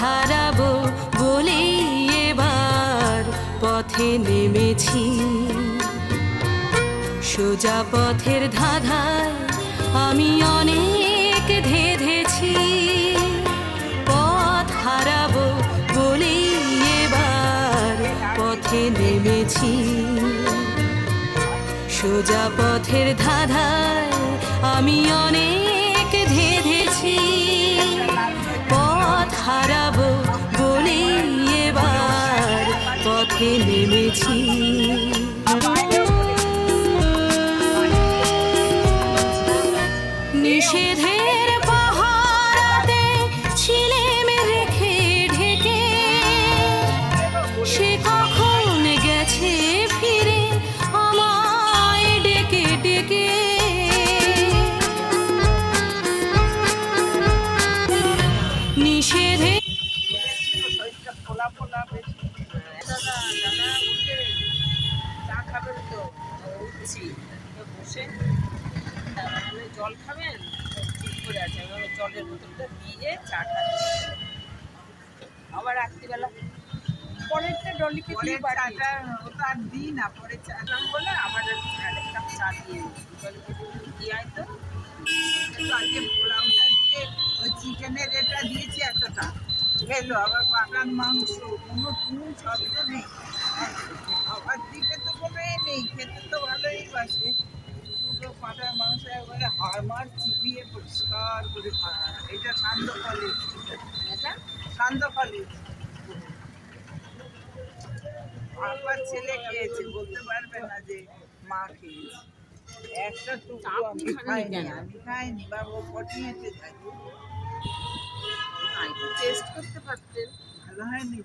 হারাবো বলে এবার পথে নেমেছি। সোজা পথের ধাঁধায় আমি অনেক ধেঁধেছি। পথ হারাবো বলে এবার পথে নেমেছি। সোজা পথের ধাঁধায় আমি অনেক ধেঁধেছি। পথ হারাবো বলে এবার পথে নেমেছি। নিষেধের পাহারাতে ছিলেম রেখে ঢেকে, সে কখন গেছে ফিরে আমায় ডেকে ডেকে। নিষেধে জল খাবেন ঠিক করে আছে, জলের বোতলটা দিয়ে চা খাবেন। আবার রাত্রিবেলা পরেরটা ডলিকে দিয়ে চাটা ওটা আর দিই না, পরে চাটা বলে আবার আরেকটা চা দিয়ে দিয়ে তো আজকে পোলাওটা দিয়ে ওই চিকেনের এটা দিয়েছি এতটা খেলো, আবার বাগান মাংস কোনো শব্দ নেই। আবার দিকে তো কোনো নেই, খেতে তো ভালোই বাসে। পাটার মাংস একবারে হাড়মার চিবিয়ে পরিষ্কার করে খাওয়া। এটা সান্ধ্যকালী, এটা সান্ধ্যকালী। আবার ছেলে খেয়েছে, বলতে পারবে না যে মা খেয়েছে। একটা টুকরো আমি খাইনি, বাবু পটিয়েতে থাকি। টেস্ট করতে পারতেন, ভালো হয়নি।